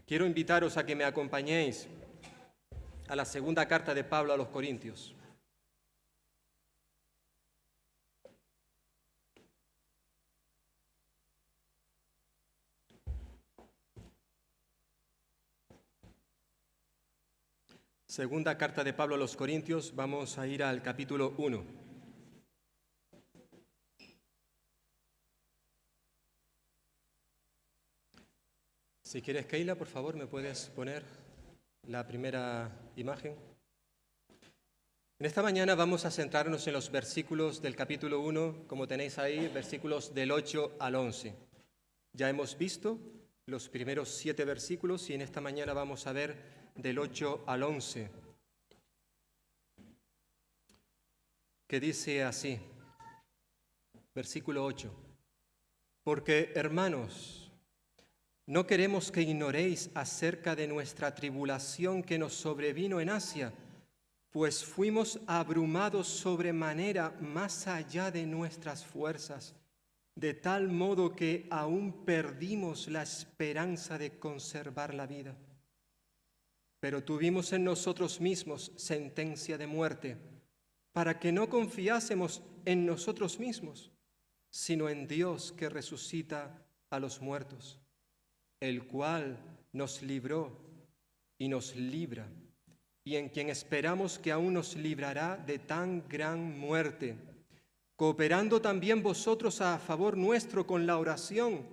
Quiero invitaros a que me acompañéis a la segunda carta de Pablo a los Corintios. Segunda carta de Pablo a los Corintios, vamos a ir al capítulo 1. Si quieres, Keila, por favor, ¿me puedes poner la primera imagen? En esta mañana vamos a centrarnos en los versículos del capítulo 1, como tenéis ahí, versículos del 8 al 11. Ya hemos visto los primeros 7 versículos y en esta mañana vamos a ver del 8 al 11, que dice así, versículo 8, porque hermanos, no queremos que ignoréis acerca de nuestra tribulación que nos sobrevino en Asia, pues fuimos abrumados sobremanera más allá de nuestras fuerzas, de tal modo que aún perdimos la esperanza de conservar la vida. Pero tuvimos en nosotros mismos sentencia de muerte, para que no confiásemos en nosotros mismos, sino en Dios que resucita a los muertos, el cual nos libró y nos libra, y en quien esperamos que aún nos librará de tan gran muerte, cooperando también vosotros a favor nuestro con la oración,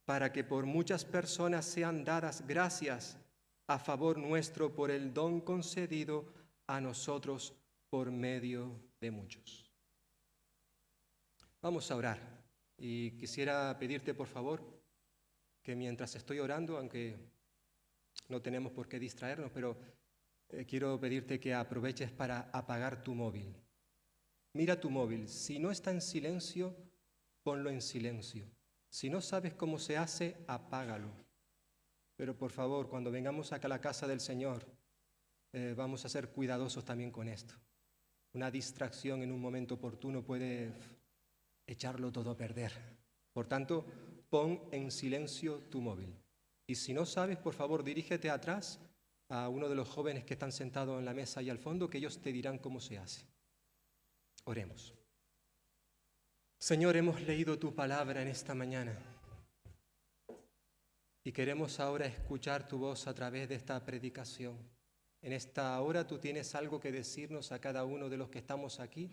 para que por muchas personas sean dadas gracias a favor nuestro por el don concedido a nosotros por medio de muchos. Vamos a orar, y quisiera pedirte, por favor, que mientras estoy orando, aunque no tenemos por qué distraernos, pero quiero pedirte que aproveches para apagar tu móvil. Mira tu móvil, si no está en silencio, ponlo en silencio. Si no sabes cómo se hace, apágalo. Pero por favor, cuando vengamos acá a la casa del Señor, vamos a ser cuidadosos también con esto. Una distracción en un momento oportuno puede echarlo todo a perder. Por tanto, pon en silencio tu móvil. Y si no sabes, por favor, dirígete atrás a uno de los jóvenes que están sentados en la mesa y al fondo, que ellos te dirán cómo se hace. Oremos. Señor, hemos leído tu palabra en esta mañana y queremos ahora escuchar tu voz a través de esta predicación. En esta hora tú tienes algo que decirnos a cada uno de los que estamos aquí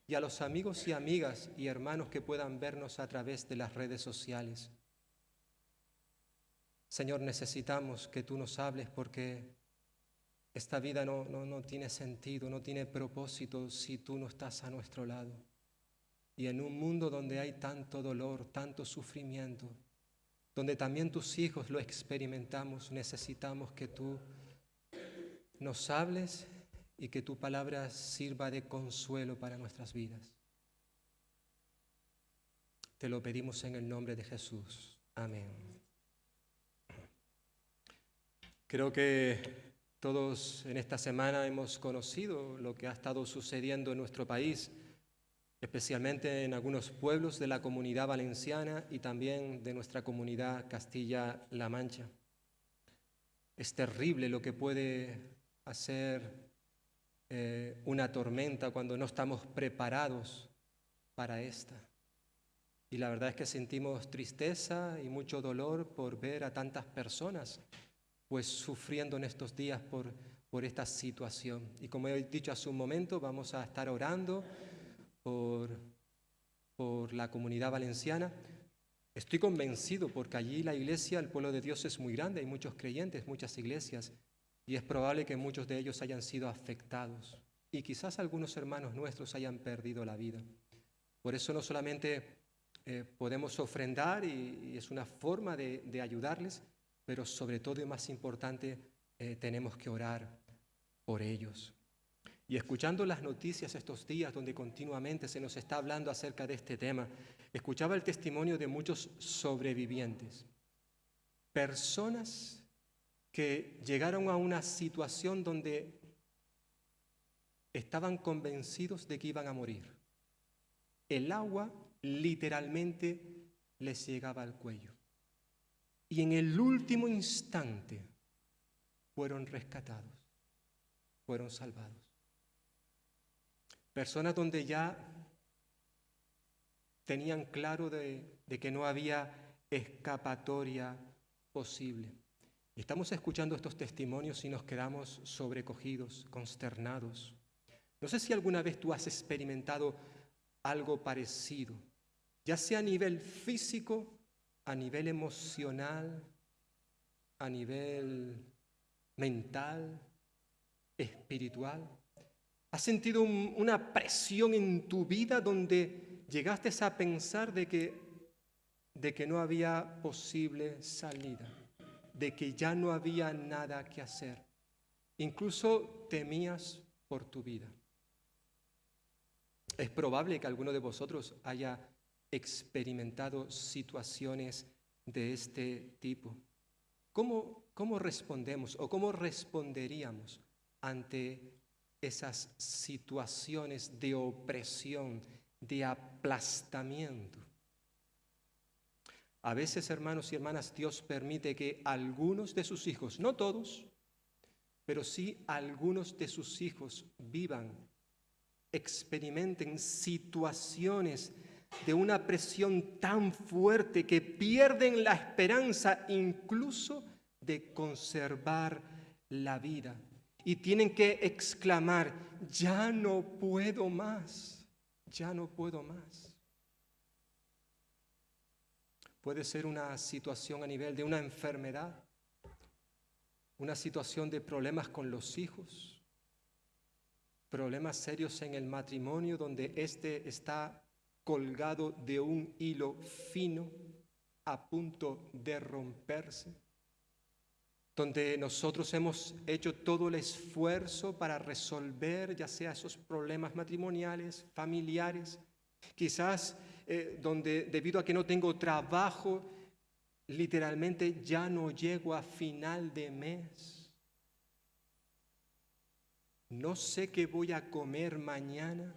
y a los amigos y amigas y hermanos que puedan vernos a través de las redes sociales. Señor, necesitamos que tú nos hables porque esta vida no tiene sentido, no tiene propósito si tú no estás a nuestro lado. Y en un mundo donde hay tanto dolor, tanto sufrimiento, donde también tus hijos lo experimentamos, necesitamos que tú nos hables y que tu palabra sirva de consuelo para nuestras vidas. Te lo pedimos en el nombre de Jesús. Amén. Creo que todos en esta semana hemos conocido lo que ha estado sucediendo en nuestro país, especialmente en algunos pueblos de la Comunidad Valenciana y también de nuestra comunidad Castilla-La Mancha. Es terrible lo que puede hacer una tormenta cuando no estamos preparados para esta. Y la verdad es que sentimos tristeza y mucho dolor por ver a tantas personas pues sufriendo en estos días por esta situación. Y como he dicho hace un momento, vamos a estar orando por la Comunidad Valenciana. Estoy convencido porque allí la iglesia, el pueblo de Dios es muy grande, hay muchos creyentes, muchas iglesias, y es probable que muchos de ellos hayan sido afectados y quizás algunos hermanos nuestros hayan perdido la vida. Por eso no solamente podemos ofrendar y es una forma de ayudarles, pero sobre todo y más importante, tenemos que orar por ellos. Y escuchando las noticias estos días donde continuamente se nos está hablando acerca de este tema, escuchaba el testimonio de muchos sobrevivientes, personas que llegaron a una situación donde estaban convencidos de que iban a morir. El agua literalmente les llegaba al cuello. y en el último instante fueron rescatados, fueron salvados. Personas donde ya tenían claro de que no había escapatoria posible. Estamos escuchando estos testimonios y nos quedamos sobrecogidos, consternados. No sé si alguna vez tú has experimentado algo parecido, ya sea a nivel físico, a nivel emocional, a nivel mental, espiritual. ¿Has sentido una presión en tu vida donde llegaste a pensar de que no había posible salida, de que ya no había nada que hacer? Incluso temías por tu vida. Es probable que alguno de vosotros haya experimentado situaciones de este tipo. ¿Cómo respondemos o cómo responderíamos ante esas situaciones de opresión, de aplastamiento? A veces, hermanos y hermanas, Dios permite que algunos de sus hijos, no todos, pero sí algunos de sus hijos experimenten situaciones de una presión tan fuerte que pierden la esperanza incluso de conservar la vida. Y tienen que exclamar, ya no puedo más, ya no puedo más. Puede ser una situación a nivel de una enfermedad, una situación de problemas con los hijos, problemas serios en el matrimonio donde éste está colgado de un hilo fino a punto de romperse, donde nosotros hemos hecho todo el esfuerzo para resolver ya sea esos problemas matrimoniales, familiares, quizás donde debido a que no tengo trabajo, literalmente ya no llego a final de mes. No sé qué voy a comer mañana.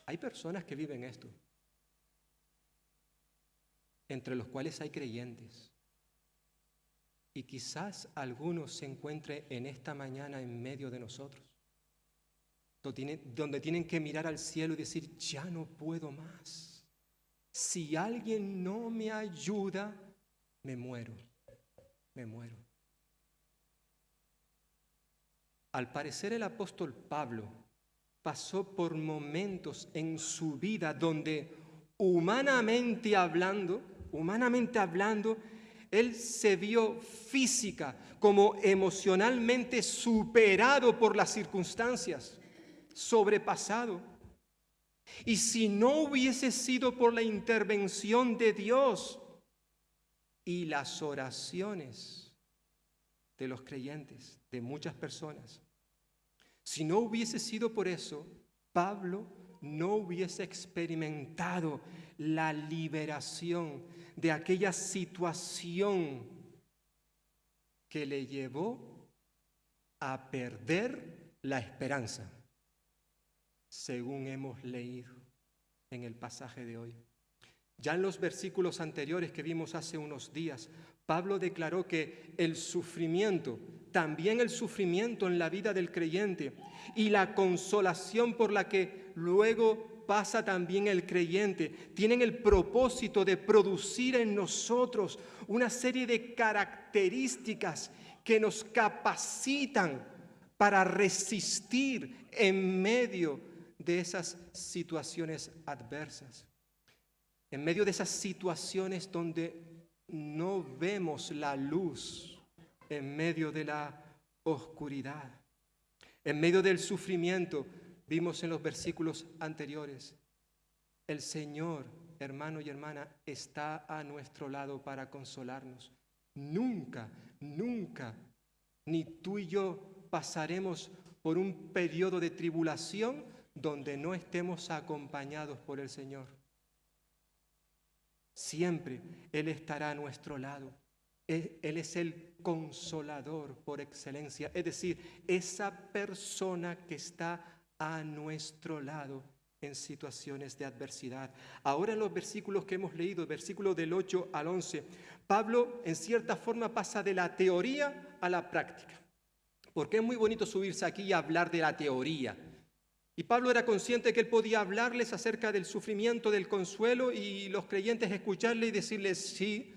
Hay personas que viven esto, entre los cuales hay creyentes. Y quizás algunos se encuentren en esta mañana en medio de nosotros, donde tienen que mirar al cielo y decir, ya no puedo más. Si alguien no me ayuda, me muero, me muero. Al parecer el apóstol Pablo pasó por momentos en su vida donde humanamente hablando, él se vio física como emocionalmente superado por las circunstancias, sobrepasado. Y si no hubiese sido por la intervención de Dios y las oraciones de los creyentes, de muchas personas, si no hubiese sido por eso, Pablo no hubiese experimentado la liberación de aquella situación que le llevó a perder la esperanza, según hemos leído en el pasaje de hoy. Ya en los versículos anteriores que vimos hace unos días, Pablo declaró que el sufrimiento, también el sufrimiento en la vida del creyente y la consolación por la que luego pasa también el creyente, tienen el propósito de producir en nosotros una serie de características que nos capacitan para resistir en medio de esas situaciones adversas, en medio de esas situaciones donde no vemos la luz, en medio de la oscuridad, en medio del sufrimiento. Vimos en los versículos anteriores, el Señor, hermano y hermana, está a nuestro lado para consolarnos. Nunca, ni tú y yo pasaremos por un periodo de tribulación donde no estemos acompañados por el Señor. Siempre Él estará a nuestro lado. Él es el consolador por excelencia, es decir, esa persona que está a nuestro lado en situaciones de adversidad. Ahora en los versículos que hemos leído, versículos del 8 al 11, Pablo en cierta forma pasa de la teoría a la práctica. Porque es muy bonito subirse aquí y hablar de la teoría. Y Pablo era consciente que él podía hablarles acerca del sufrimiento, del consuelo, y los creyentes escucharle y decirles, sí,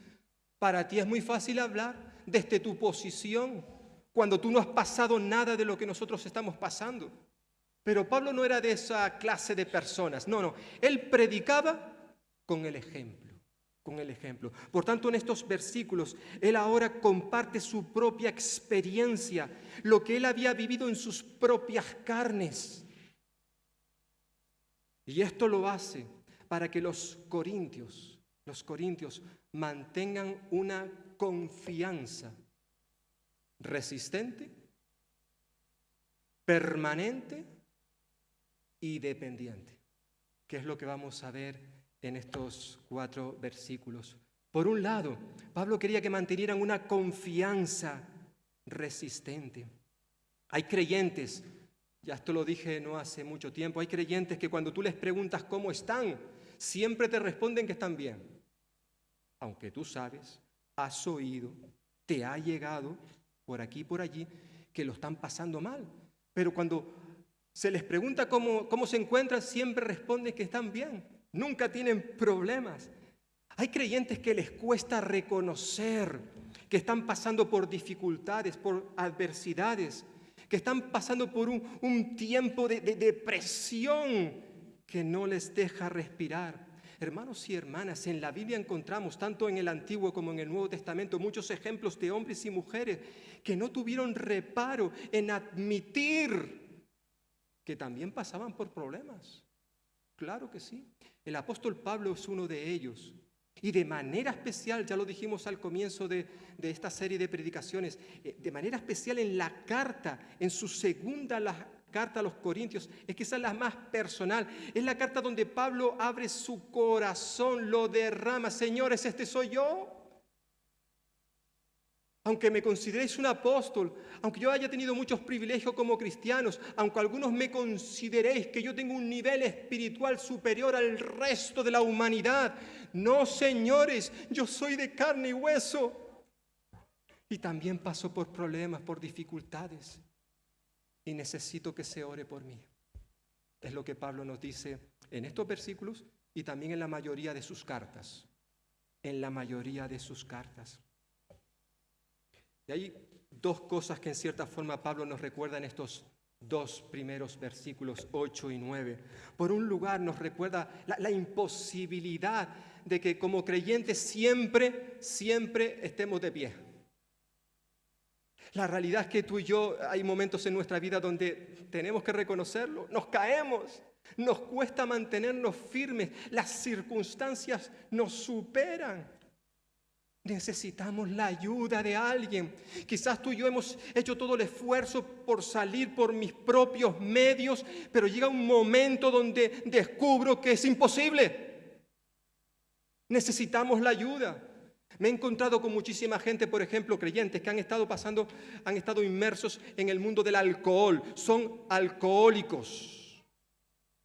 para ti es muy fácil hablar desde tu posición, cuando tú no has pasado nada de lo que nosotros estamos pasando. Pero Pablo no era de esa clase de personas, no, él predicaba con el ejemplo, con el ejemplo. Por tanto, en estos versículos, él ahora comparte su propia experiencia, lo que él había vivido en sus propias carnes. Y esto lo hace para que los corintios mantengan una confianza resistente, permanente y dependiente, que es lo que vamos a ver en estos 4 versículos. Por un lado, Pablo quería que mantuvieran una confianza resistente. Hay creyentes, ya esto lo dije no hace mucho tiempo, hay creyentes que cuando tú les preguntas cómo están, siempre te responden que están bien. Aunque tú sabes, has oído, te ha llegado por aquí y por allí que lo están pasando mal. Pero cuando se les pregunta cómo se encuentran, siempre responden que están bien. Nunca tienen problemas. Hay creyentes que les cuesta reconocer que están pasando por dificultades, por adversidades, que están pasando por un tiempo de depresión que no les deja respirar. Hermanos y hermanas, en la Biblia encontramos, tanto en el Antiguo como en el Nuevo Testamento, muchos ejemplos de hombres y mujeres que no tuvieron reparo en admitir que también pasaban por problemas. Claro que sí. El apóstol Pablo es uno de ellos. Y de manera especial, ya lo dijimos al comienzo de esta serie de predicaciones, de manera especial en la carta, en su segunda carta a los Corintios, es quizás la más personal. Es la carta donde Pablo abre su corazón, lo derrama. Señores, este soy yo. Aunque me consideréis un apóstol, aunque yo haya tenido muchos privilegios como cristianos, aunque algunos me consideréis que yo tengo un nivel espiritual superior al resto de la humanidad, no, señores, yo soy de carne y hueso. Y también paso por problemas, por dificultades. Y necesito que se ore por mí. Es lo que Pablo nos dice en estos versículos y también en la mayoría de sus cartas. En la mayoría de sus cartas. Y hay 2 cosas que en cierta forma Pablo nos recuerda en estos 2 primeros versículos 8 y 9. Por un lugar nos recuerda la imposibilidad de que como creyentes siempre estemos de pie. La realidad es que tú y yo hay momentos en nuestra vida donde tenemos que reconocerlo, nos caemos, nos cuesta mantenernos firmes, las circunstancias nos superan. Necesitamos la ayuda de alguien. Quizás tú y yo hemos hecho todo el esfuerzo por salir por mis propios medios, pero llega un momento donde descubro que es imposible. Necesitamos la ayuda. Me he encontrado con muchísima gente, por ejemplo, creyentes que han estado inmersos en el mundo del alcohol. Son alcohólicos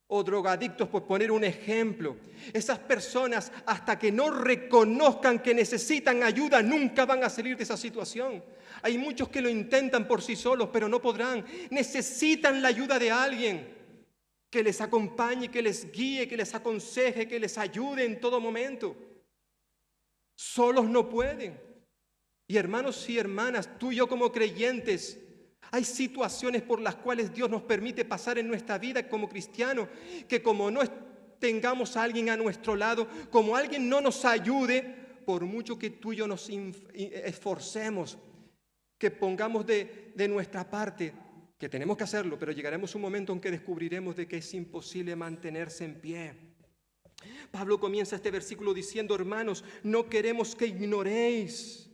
o drogadictos, por poner un ejemplo. Esas personas, hasta que no reconozcan que necesitan ayuda, nunca van a salir de esa situación. Hay muchos que lo intentan por sí solos, pero no podrán. Necesitan la ayuda de alguien que les acompañe, que les guíe, que les aconseje, que les ayude en todo momento. Solos no pueden. Y hermanos y hermanas, tú y yo como creyentes, hay situaciones por las cuales Dios nos permite pasar en nuestra vida como cristianos, que como no tengamos a alguien a nuestro lado, como alguien no nos ayude, por mucho que tú y yo nos esforcemos, que pongamos de nuestra parte, que tenemos que hacerlo, pero llegaremos a un momento en que descubriremos de que es imposible mantenerse en pie. Pablo comienza este versículo diciendo: hermanos, no queremos que ignoréis.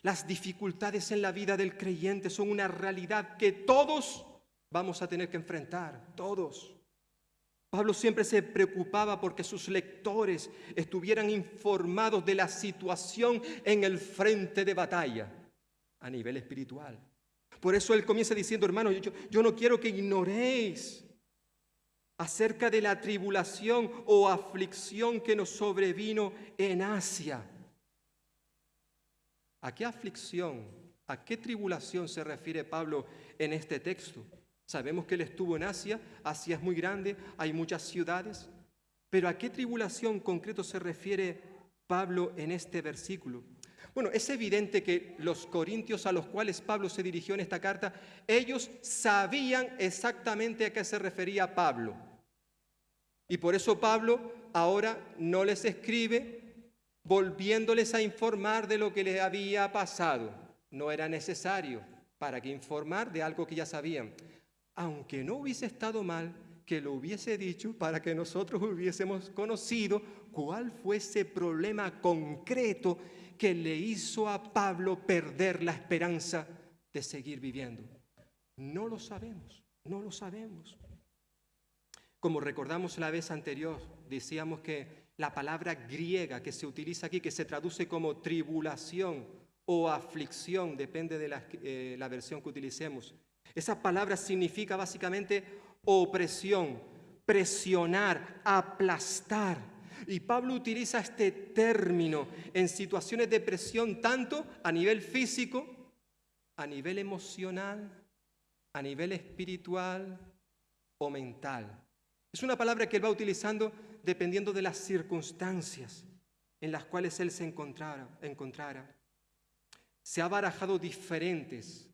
Las dificultades en la vida del creyente son una realidad que todos vamos a tener que enfrentar, todos. Pablo siempre se preocupaba porque sus lectores estuvieran informados de la situación en el frente de batalla a nivel espiritual. Por eso él comienza diciendo: hermanos, yo no quiero que ignoréis. acerca de la tribulación o aflicción que nos sobrevino en Asia. ¿A qué aflicción, a qué tribulación se refiere Pablo en este texto? Sabemos que él estuvo en Asia. Asia es muy grande, hay muchas ciudades. Pero ¿a qué tribulación concreto se refiere Pablo en este versículo? Bueno, es evidente que los corintios a los cuales Pablo se dirigió en esta carta, ellos sabían exactamente a qué se refería Pablo. Y por eso Pablo ahora no les escribe volviéndoles a informar de lo que les había pasado. No era necesario. ¿Para qué informar de algo que ya sabían? Aunque no hubiese estado mal que lo hubiese dicho para que nosotros hubiésemos conocido cuál fue ese problema concreto que le hizo a Pablo perder la esperanza de seguir viviendo. No lo sabemos, no lo sabemos. Como recordamos la vez anterior, decíamos que la palabra griega que se utiliza aquí, que se traduce como tribulación o aflicción, depende de la versión que utilicemos. Esa palabra significa básicamente opresión, presionar, aplastar. Y Pablo utiliza este término en situaciones de presión tanto a nivel físico, a nivel emocional, a nivel espiritual o mental. Es una palabra que él va utilizando dependiendo de las circunstancias en las cuales él se encontrara. Se ha barajado diferentes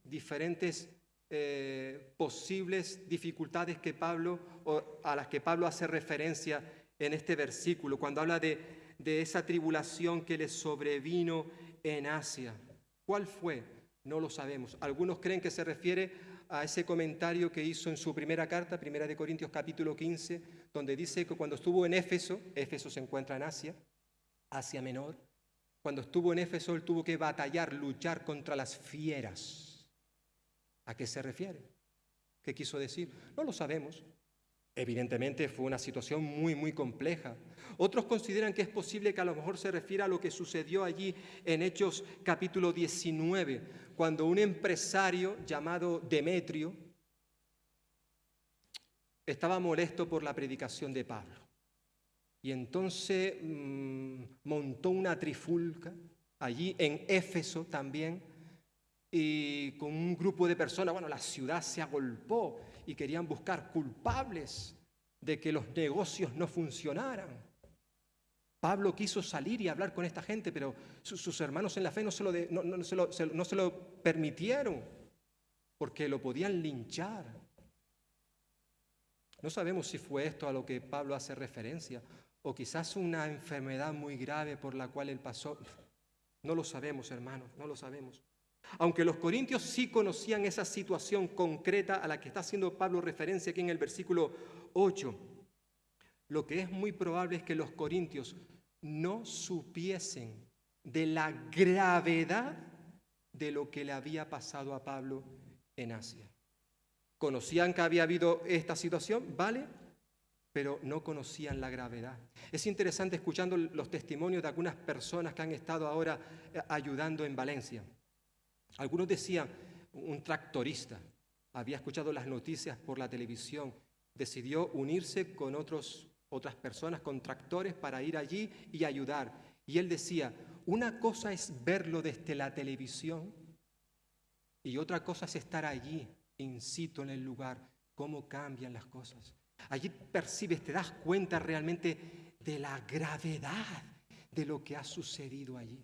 posibles dificultades a las que Pablo hace referencia en este versículo, cuando habla de esa tribulación que le sobrevino en Asia. ¿Cuál fue? No lo sabemos. Algunos creen que se refiere a ese comentario que hizo en su primera carta, Primera de Corintios capítulo 15, donde dice que cuando estuvo en Éfeso, Éfeso se encuentra en Asia Menor, cuando estuvo en Éfeso él tuvo que batallar, luchar contra las fieras. ¿A qué se refiere? ¿Qué quiso decir? No lo sabemos. Evidentemente fue una situación muy, muy compleja. Otros consideran que es posible que a lo mejor se refiera a lo que sucedió allí en Hechos capítulo 19, cuando un empresario llamado Demetrio estaba molesto por la predicación de Pablo. Y entonces montó una trifulca allí en Éfeso también, y con un grupo de personas, la ciudad se agolpó y querían buscar culpables de que los negocios no funcionaran. Pablo quiso salir y hablar con esta gente, pero sus hermanos en la fe no se lo permitieron, porque lo podían linchar. No sabemos si fue esto a lo que Pablo hace referencia, o quizás una enfermedad muy grave por la cual él pasó. No lo sabemos, hermanos, no lo sabemos. Aunque los corintios sí conocían esa situación concreta a la que está haciendo Pablo referencia aquí en el versículo 8, lo que es muy probable es que los corintios no supiesen de la gravedad de lo que le había pasado a Pablo en Asia. Conocían que había habido esta situación, ¿vale? Pero no conocían la gravedad. Es interesante escuchando los testimonios de algunas personas que han estado ahora ayudando en Valencia. Algunos decían, un tractorista, había escuchado las noticias por la televisión, decidió unirse con otras personas, con tractores, para ir allí y ayudar. Y él decía, una cosa es verlo desde la televisión y otra cosa es estar allí, in situ en el lugar, cómo cambian las cosas. Allí percibes, te das cuenta realmente de la gravedad de lo que ha sucedido allí.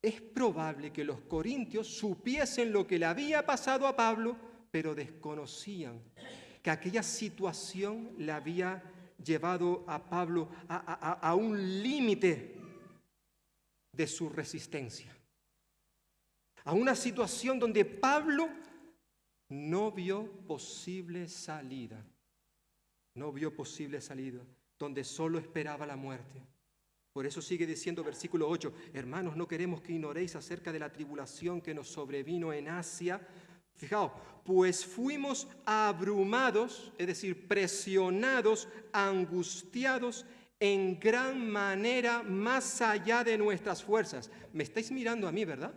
Es probable que los corintios supiesen lo que le había pasado a Pablo, pero desconocían que aquella situación le había llevado a Pablo a un límite de su resistencia, a una situación donde Pablo no vio posible salida, donde solo esperaba la muerte. Por eso sigue diciendo versículo 8, hermanos, no queremos que ignoréis acerca de la tribulación que nos sobrevino en Asia. Fijaos, pues fuimos abrumados, es decir, presionados, angustiados en gran manera más allá de nuestras fuerzas. Me estáis mirando a mí, ¿verdad?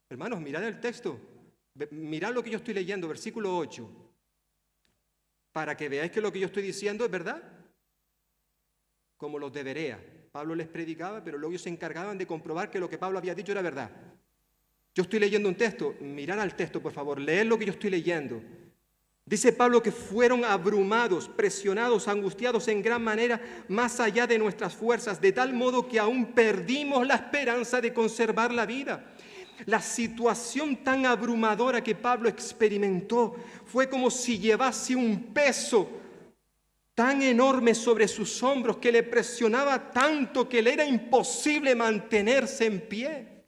Hermanos, mirad el texto, mirad lo que yo estoy leyendo, versículo 8. para que veáis que lo que yo estoy diciendo es verdad. Como los de Berea. Pablo les predicaba, pero luego ellos se encargaban de comprobar que lo que Pablo había dicho era verdad. Yo estoy leyendo un texto, mirad al texto, por favor, leed lo que yo estoy leyendo. Dice Pablo que fueron abrumados, presionados, angustiados en gran manera, más allá de nuestras fuerzas, de tal modo que aún perdimos la esperanza de conservar la vida. La situación tan abrumadora que Pablo experimentó fue como si llevase un peso tan enorme sobre sus hombros que le presionaba tanto que le era imposible mantenerse en pie.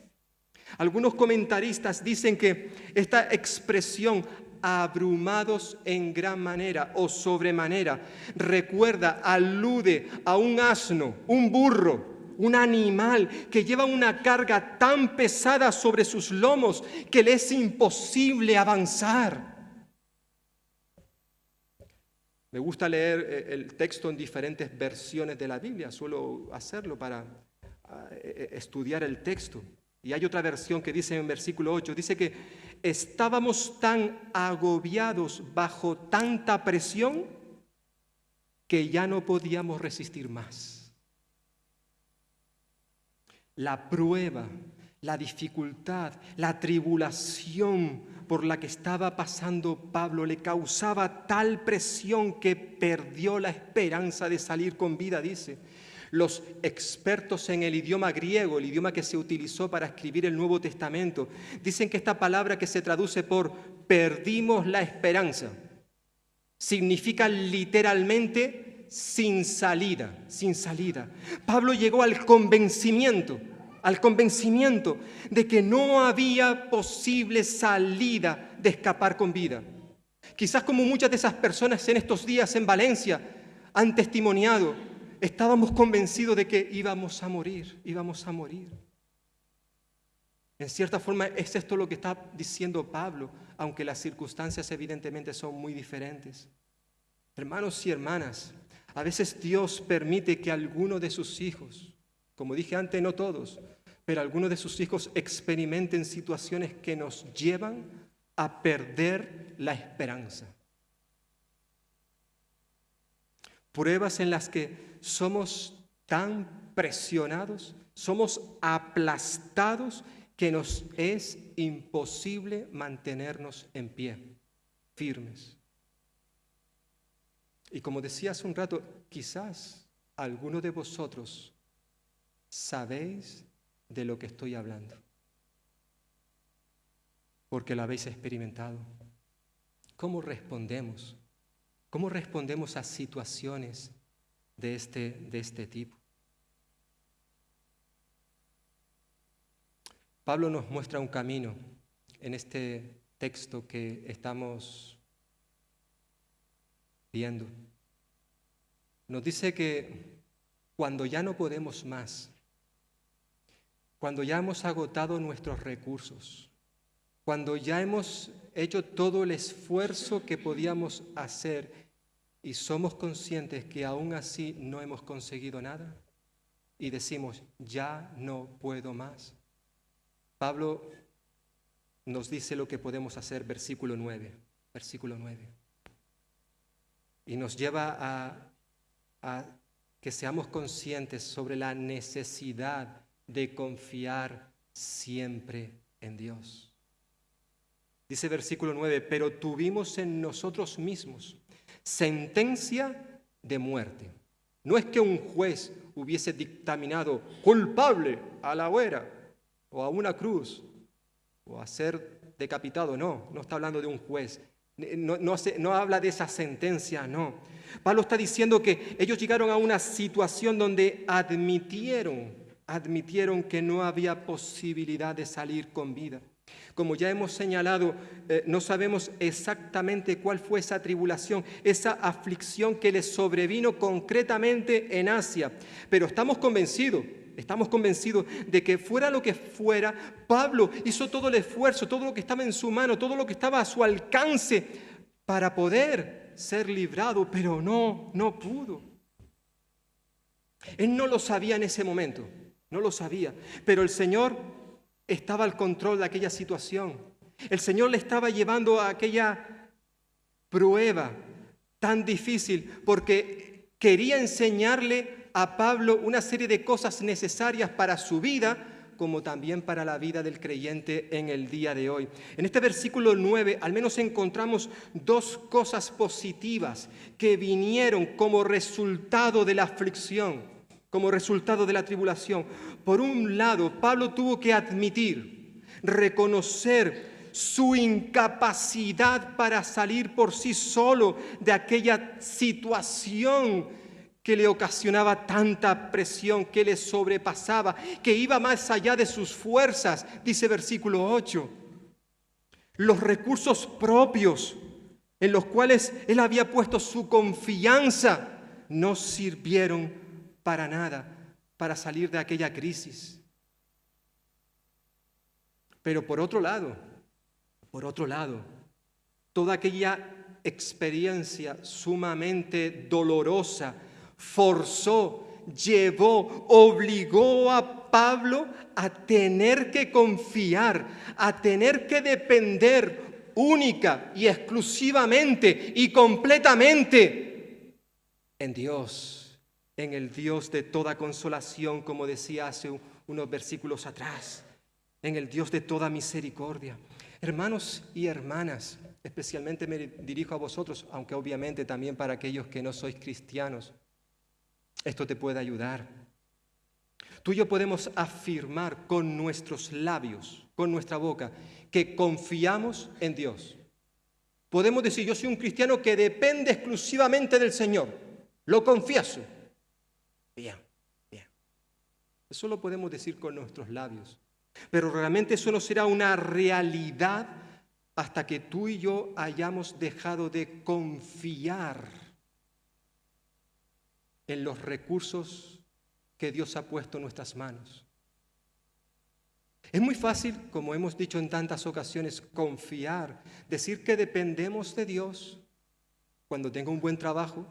Algunos comentaristas dicen que esta expresión, abrumados en gran manera o sobremanera, recuerda, alude a un asno, un burro, un animal que lleva una carga tan pesada sobre sus lomos que le es imposible avanzar. Me gusta leer el texto en diferentes versiones de la Biblia, suelo hacerlo para estudiar el texto. Y hay otra versión que dice en versículo 8, dice que estábamos tan agobiados bajo tanta presión que ya no podíamos resistir más. La prueba, la dificultad, la tribulación por la que estaba pasando Pablo le causaba tal presión que perdió la esperanza de salir con vida, dice. Los expertos en el idioma griego, el idioma que se utilizó para escribir el Nuevo Testamento, dicen que esta palabra que se traduce por perdimos la esperanza, significa literalmente sin salida, sin salida. Pablo llegó al convencimiento de que no había posible salida de escapar con vida. Quizás como muchas de esas personas en estos días en Valencia han testimoniado, estábamos convencidos de que íbamos a morir. En cierta forma es esto lo que está diciendo Pablo, aunque las circunstancias evidentemente son muy diferentes. Hermanos y hermanas, a veces Dios permite que alguno de sus hijos, como dije antes, no todos, pero algunos de sus hijos experimenten situaciones que nos llevan a perder la esperanza. Pruebas en las que somos tan presionados, somos aplastados, que nos es imposible mantenernos en pie, firmes. Y como decía hace un rato, quizás algunos de vosotros sabéis de lo que estoy hablando, porque lo habéis experimentado. ¿Cómo respondemos? ¿Cómo respondemos a situaciones de este tipo? Pablo nos muestra un camino en este texto que estamos viendo. Nos dice que cuando ya no podemos más, cuando ya hemos agotado nuestros recursos, cuando ya hemos hecho todo el esfuerzo que podíamos hacer y somos conscientes que aún así no hemos conseguido nada y decimos, ya no puedo más. Pablo nos dice lo que podemos hacer, versículo 9. Y nos lleva a que seamos conscientes sobre la necesidad de confiar siempre en Dios. Dice versículo 9, pero tuvimos en nosotros mismos sentencia de muerte. No es que un juez hubiese dictaminado culpable a la hoguera o a una cruz o a ser decapitado, no está hablando de un juez. No habla de esa sentencia, no. Pablo está diciendo que ellos llegaron a una situación donde admitieron que no había posibilidad de salir con vida. Como ya hemos señalado, no sabemos exactamente cuál fue esa tribulación, esa aflicción que les sobrevino concretamente en Asia, pero estamos convencidos de que fuera lo que fuera, Pablo hizo todo el esfuerzo, todo lo que estaba en su mano, todo lo que estaba a su alcance para poder ser librado, pero no pudo. Él no lo sabía en ese momento, no lo sabía, pero el Señor estaba al control de aquella situación. El Señor le estaba llevando a aquella prueba tan difícil, porque quería enseñarle a Pablo una serie de cosas necesarias para su vida, como también para la vida del creyente en el día de hoy. En este versículo 9 al menos encontramos dos cosas positivas que vinieron como resultado de la aflicción, como resultado de la tribulación. Por un lado, Pablo tuvo que admitir, reconocer su incapacidad para salir por sí solo de aquella situación que le ocasionaba tanta presión, que le sobrepasaba, que iba más allá de sus fuerzas, dice versículo 8. Los recursos propios en los cuales él había puesto su confianza no sirvieron para nada para salir de aquella crisis. Pero por otro lado, toda aquella experiencia sumamente dolorosa forzó, llevó, obligó a Pablo a tener que confiar, a tener que depender única y exclusivamente y completamente en Dios, en el Dios de toda consolación, como decía hace unos versículos atrás, en el Dios de toda misericordia. Hermanos y hermanas, especialmente me dirijo a vosotros, aunque obviamente también para aquellos que no sois cristianos, esto te puede ayudar. Tú y yo podemos afirmar con nuestros labios, con nuestra boca, que confiamos en Dios. Podemos decir, yo soy un cristiano que depende exclusivamente del Señor. Lo confieso. Bien. Eso lo podemos decir con nuestros labios. Pero realmente eso no será una realidad hasta que tú y yo hayamos dejado de confiar en los recursos que Dios ha puesto en nuestras manos. Es muy fácil, como hemos dicho en tantas ocasiones, confiar, decir que dependemos de Dios cuando tengo un buen trabajo,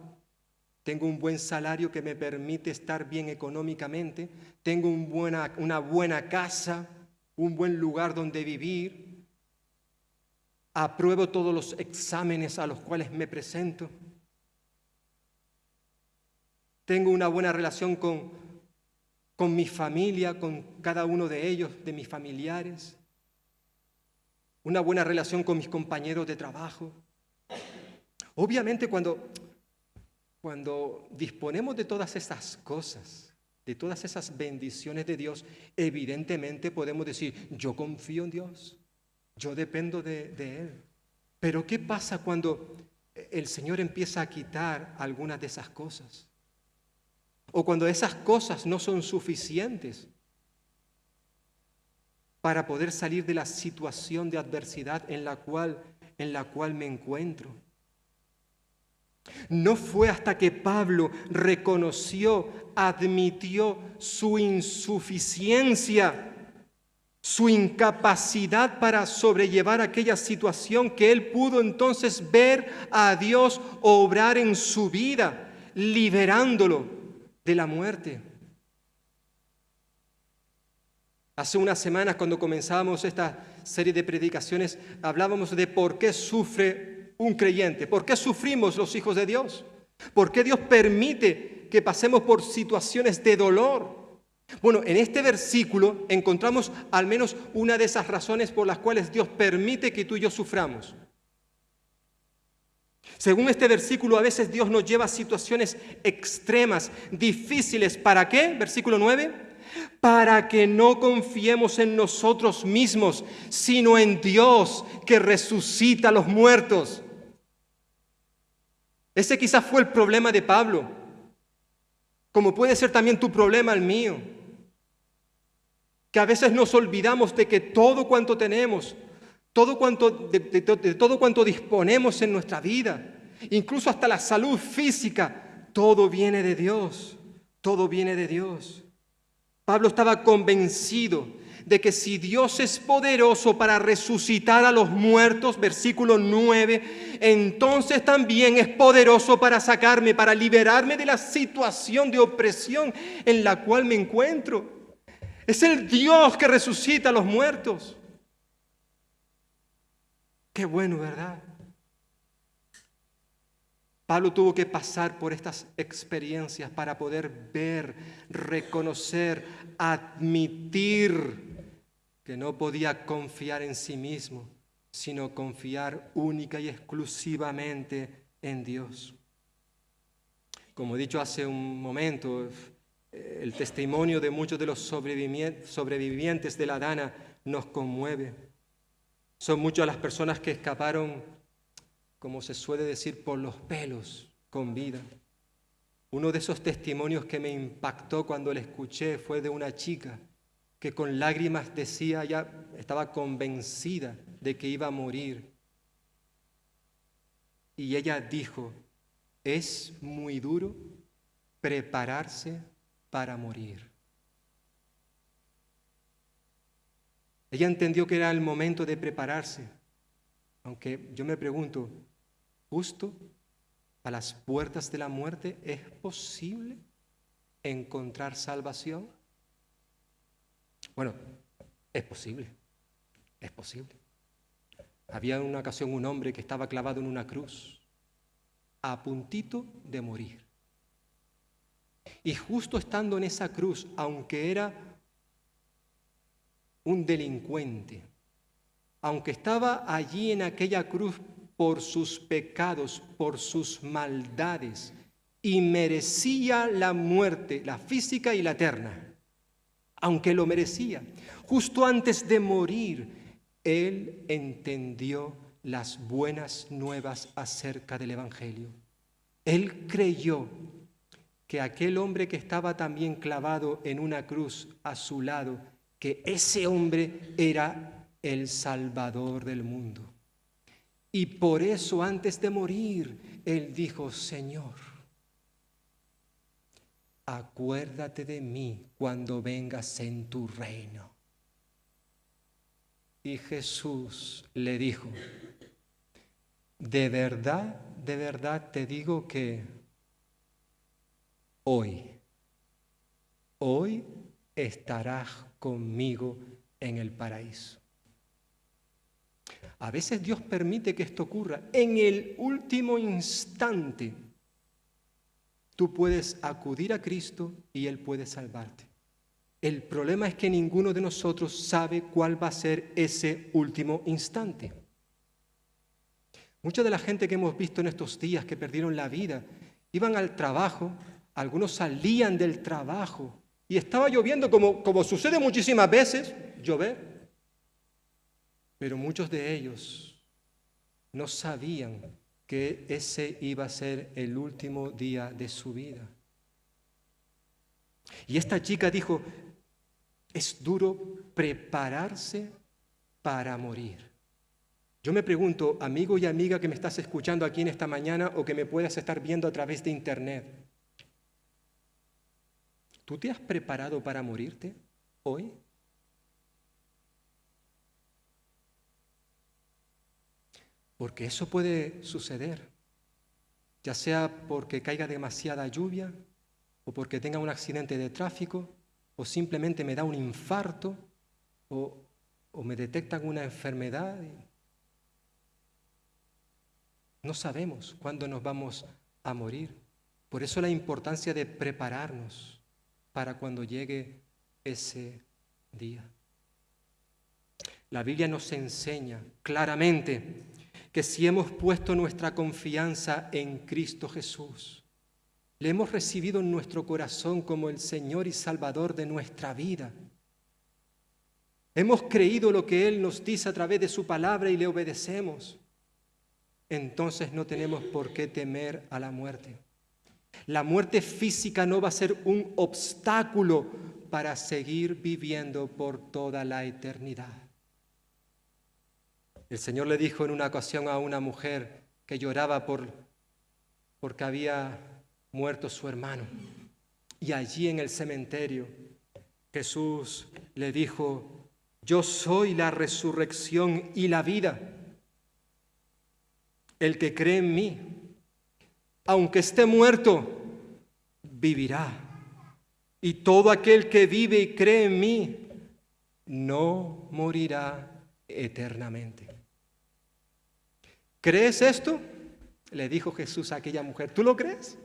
tengo un buen salario que me permite estar bien económicamente, tengo una buena casa, un buen lugar donde vivir, apruebo todos los exámenes a los cuales me presento, tengo una buena relación con mi familia, con cada uno de ellos, de mis familiares, una buena relación con mis compañeros de trabajo. Obviamente cuando disponemos de todas esas cosas, de todas esas bendiciones de Dios, evidentemente podemos decir, yo confío en Dios, yo dependo de Él. Pero ¿qué pasa cuando el Señor empieza a quitar algunas de esas cosas? O cuando esas cosas no son suficientes para poder salir de la situación de adversidad en la cual me encuentro. No fue hasta que Pablo reconoció, admitió su insuficiencia, su incapacidad para sobrellevar aquella situación, que él pudo entonces ver a Dios obrar en su vida, liberándolo de la muerte. Hace unas semanas, cuando comenzábamos esta serie de predicaciones, hablábamos de por qué sufre un creyente, por qué sufrimos los hijos de Dios, por qué Dios permite que pasemos por situaciones de dolor. Bueno, en este versículo encontramos al menos una de esas razones por las cuales Dios permite que tú y yo suframos. Según este versículo, a veces Dios nos lleva a situaciones extremas, difíciles. ¿Para qué? Versículo 9. Para que no confiemos en nosotros mismos, sino en Dios que resucita a los muertos. Ese quizás fue el problema de Pablo, como puede ser también tu problema, el mío. Que a veces nos olvidamos de que todo cuanto tenemos, de todo cuanto disponemos en nuestra vida, incluso hasta la salud física, todo viene de Dios, todo viene de Dios. Pablo estaba convencido de que si Dios es poderoso para resucitar a los muertos, versículo 9, entonces también es poderoso para sacarme, para liberarme de la situación de opresión en la cual me encuentro. Es el Dios que resucita a los muertos. Qué bueno, ¿verdad? Pablo tuvo que pasar por estas experiencias para poder ver, reconocer, admitir que no podía confiar en sí mismo, sino confiar única y exclusivamente en Dios. Como he dicho hace un momento, el testimonio de muchos de los sobrevivientes de la Dana nos conmueve. Son muchas las personas que escaparon, como se suele decir, por los pelos, con vida. Uno de esos testimonios que me impactó cuando le escuché fue de una chica que con lágrimas decía, ya estaba convencida de que iba a morir. Y ella dijo, es muy duro prepararse para morir. Ella entendió que era el momento de prepararse, aunque yo me pregunto, ¿justo a las puertas de la muerte es posible encontrar salvación? Bueno, es posible, es posible. Había en una ocasión un hombre que estaba clavado en una cruz, a puntito de morir. Y justo estando en esa cruz, aunque era un delincuente, aunque estaba allí en aquella cruz por sus pecados, por sus maldades, y merecía la muerte, la física y la eterna, aunque lo merecía, justo antes de morir, él entendió las buenas nuevas acerca del Evangelio. Él creyó que aquel hombre que estaba también clavado en una cruz a su lado, que ese hombre era el Salvador del mundo. Y por eso antes de morir, él dijo, Señor, acuérdate de mí cuando vengas en tu reino. Y Jesús le dijo, de verdad te digo que hoy estarás conmigo en el paraíso. A veces Dios permite que esto ocurra. En el último instante, tú puedes acudir a Cristo y Él puede salvarte. El problema es que ninguno de nosotros sabe cuál va a ser ese último instante. Mucha de la gente que hemos visto en estos días que perdieron la vida, iban al trabajo, algunos salían del trabajo y estaba lloviendo como sucede muchísimas veces, llover. Pero muchos de ellos no sabían que ese iba a ser el último día de su vida. Y esta chica dijo, es duro prepararse para morir. Yo me pregunto, amigo y amiga que me estás escuchando aquí en esta mañana o que me puedas estar viendo a través de internet, ¿tú te has preparado para morirte hoy? Porque eso puede suceder, ya sea porque caiga demasiada lluvia, o porque tenga un accidente de tráfico, o simplemente me da un infarto, o me detectan una enfermedad. No sabemos cuándo nos vamos a morir. Por eso la importancia de prepararnos para cuando llegue ese día. La Biblia nos enseña claramente que si hemos puesto nuestra confianza en Cristo Jesús, le hemos recibido en nuestro corazón como el Señor y Salvador de nuestra vida, hemos creído lo que Él nos dice a través de su palabra y le obedecemos, entonces no tenemos por qué temer a la muerte. La muerte física no va a ser un obstáculo para seguir viviendo por toda la eternidad. El Señor le dijo en una ocasión a una mujer que lloraba porque había muerto su hermano. Y allí en el cementerio Jesús le dijo, yo soy la resurrección y la vida. El que cree en mí, aunque esté muerto, vivirá. Y todo aquel que vive y cree en mí, no morirá eternamente. ¿Crees esto? Le dijo Jesús a aquella mujer. ¿Tú lo crees?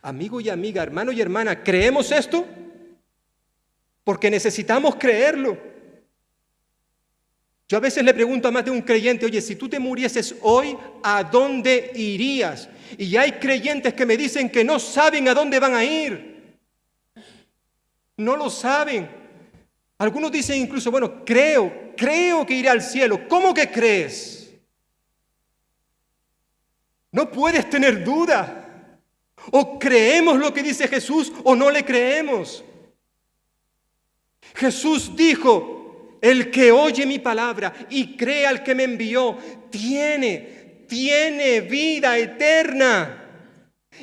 Amigo y amiga, hermano y hermana, ¿creemos esto? Porque necesitamos creerlo. Yo a veces le pregunto a más de un creyente, oye, si tú te murieses hoy, ¿a dónde irías? Y hay creyentes que me dicen que no saben a dónde van a ir. No lo saben. Algunos dicen incluso, bueno, creo que iré al cielo. ¿Cómo que crees? No puedes tener duda. O creemos lo que dice Jesús o no le creemos. Jesús dijo, el que oye mi palabra y cree al que me envió, tiene vida eterna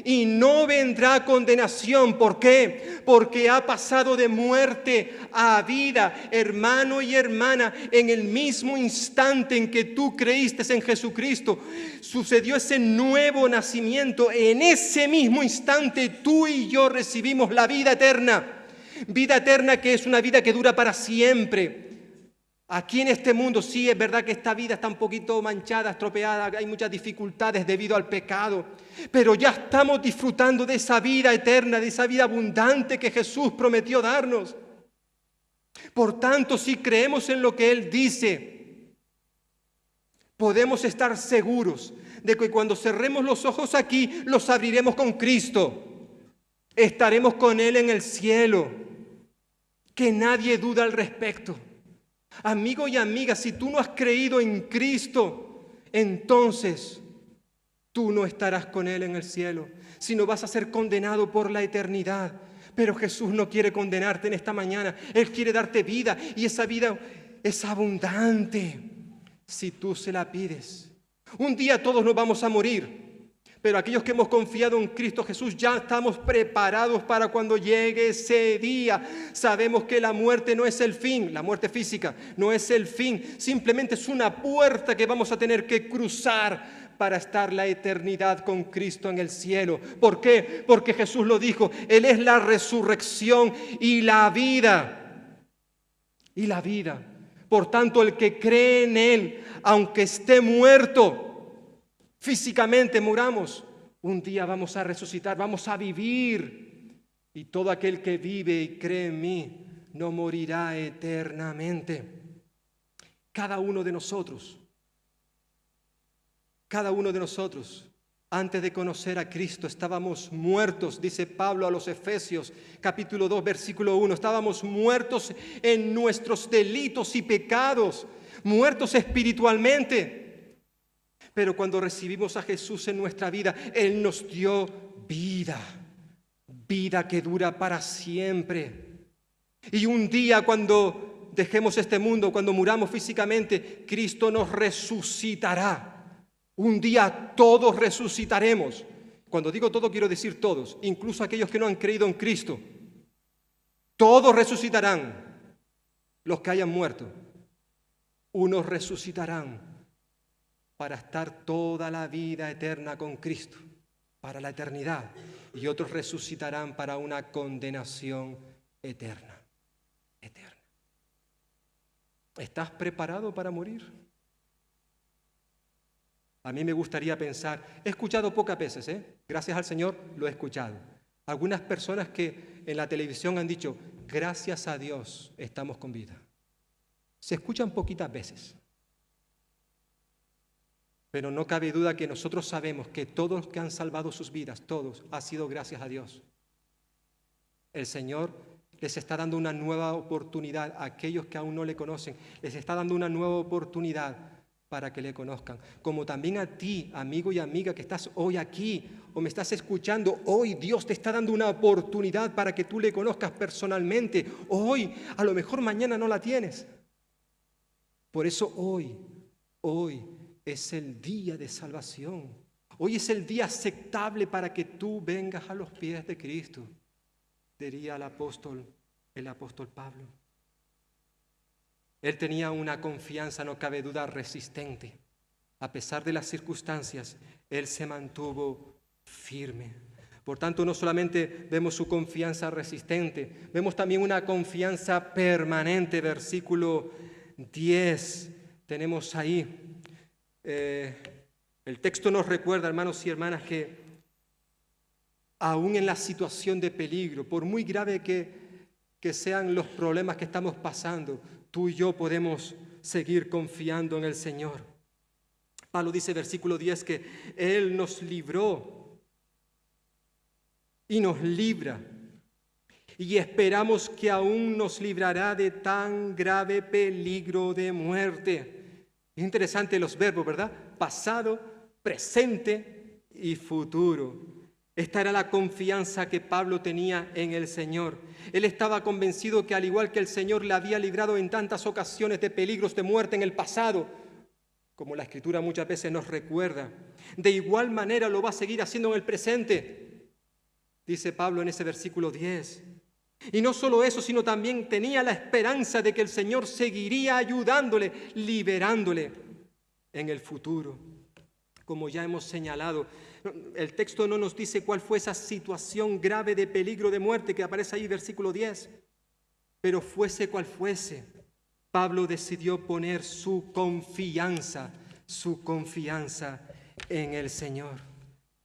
y no vendrá condenación. ¿Por qué? Porque ha pasado de muerte a vida. Hermano y hermana, en el mismo instante en que tú creíste en Jesucristo, sucedió ese nuevo nacimiento. En ese mismo instante tú y yo recibimos la vida eterna. Vida eterna, que es una vida que dura para siempre. Aquí en este mundo sí es verdad que esta vida está un poquito manchada, estropeada, hay muchas dificultades debido al pecado, pero ya estamos disfrutando de esa vida eterna, de esa vida abundante que Jesús prometió darnos. Por tanto, si creemos en lo que Él dice, podemos estar seguros de que cuando cerremos los ojos aquí, los abriremos con Cristo. Estaremos con Él en el cielo. Que nadie duda al respecto. Amigo y amiga, si tú no has creído en Cristo, entonces tú no estarás con Él en el cielo, sino vas a ser condenado por la eternidad. Pero Jesús no quiere condenarte en esta mañana. Él quiere darte vida y esa vida es abundante si tú se la pides. Un día todos nos vamos a morir. Pero aquellos que hemos confiado en Cristo Jesús ya estamos preparados para cuando llegue ese día. Sabemos que la muerte no es el fin, la muerte física no es el fin. Simplemente es una puerta que vamos a tener que cruzar para estar la eternidad con Cristo en el cielo. ¿Por qué? Porque Jesús lo dijo, Él es la resurrección y la vida. Y la vida. Por tanto, el que cree en Él, aunque esté muerto, físicamente muramos, un día vamos a resucitar, vamos a vivir. Y todo aquel que vive y cree en mí no morirá eternamente. Cada uno de nosotros, antes de conocer a Cristo, estábamos muertos, dice Pablo a los Efesios, capítulo 2, versículo 1. Estábamos muertos en nuestros delitos y pecados, muertos espiritualmente. Pero cuando recibimos a Jesús en nuestra vida, Él nos dio vida, vida que dura para siempre. Y un día cuando dejemos este mundo, cuando muramos físicamente, Cristo nos resucitará. Un día todos resucitaremos. Cuando digo todo, quiero decir todos, incluso aquellos que no han creído en Cristo. Todos resucitarán, los que hayan muerto. Unos resucitarán para estar toda la vida eterna con Cristo, para la eternidad, y otros resucitarán para una condenación eterna. ¿Estás preparado para morir? A mí me gustaría pensar, he escuchado pocas veces, gracias al Señor lo he escuchado. Algunas personas que en la televisión han dicho, gracias a Dios estamos con vida. Se escuchan poquitas veces. Pero no cabe duda que nosotros sabemos que todos los que han salvado sus vidas, todos, ha sido gracias a Dios. El Señor les está dando una nueva oportunidad a aquellos que aún no le conocen. Les está dando una nueva oportunidad para que le conozcan. Como también a ti, amigo y amiga, que estás hoy aquí o me estás escuchando, hoy Dios te está dando una oportunidad para que tú le conozcas personalmente. Hoy, a lo mejor mañana no la tienes. Por eso hoy es el día de salvación. Hoy es el día aceptable para que tú vengas a los pies de Cristo, diría el apóstol Pablo. Él tenía una confianza, no cabe duda, resistente. A pesar de las circunstancias, él se mantuvo firme. Por tanto, no solamente vemos su confianza resistente, vemos también una confianza permanente. Versículo 10, tenemos ahí. El texto nos recuerda, hermanos y hermanas, que aún en la situación de peligro, por muy grave que sean los problemas que estamos pasando, tú y yo podemos seguir confiando en el Señor. Pablo dice, versículo 10, que Él nos libró y nos libra. Y esperamos que aún nos librará de tan grave peligro de muerte. Es interesante los verbos, ¿verdad? Pasado, presente y futuro. Esta era la confianza que Pablo tenía en el Señor. Él estaba convencido que al igual que el Señor le había librado en tantas ocasiones de peligros de muerte en el pasado, como la Escritura muchas veces nos recuerda, de igual manera lo va a seguir haciendo en el presente, dice Pablo en ese versículo 10. Y no solo eso, sino también tenía la esperanza de que el Señor seguiría ayudándole, liberándole en el futuro. Como ya hemos señalado, el texto no nos dice cuál fue esa situación grave de peligro de muerte que aparece ahí, versículo 10. Pero fuese cual fuese, Pablo decidió poner su confianza en el Señor.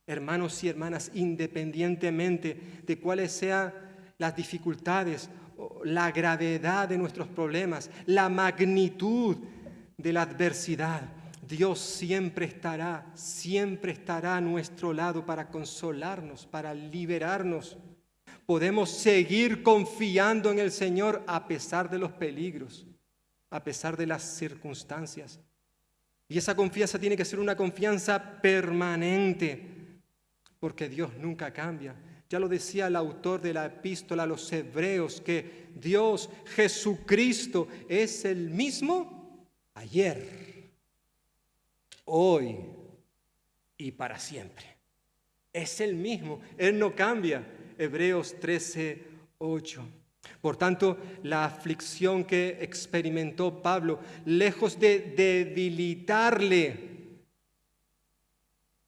Hermanos y hermanas, independientemente de cuáles sean las dificultades, la gravedad de nuestros problemas, la magnitud de la adversidad, Dios siempre estará a nuestro lado para consolarnos, para liberarnos. Podemos seguir confiando en el Señor a pesar de los peligros, a pesar de las circunstancias. Y esa confianza tiene que ser una confianza permanente, porque Dios nunca cambia. Ya lo decía el autor de la epístola a los Hebreos, que Dios, Jesucristo, es el mismo ayer, hoy y para siempre. Es el mismo, Él no cambia. Hebreos 13:8. Por tanto, la aflicción que experimentó Pablo, lejos de debilitarle,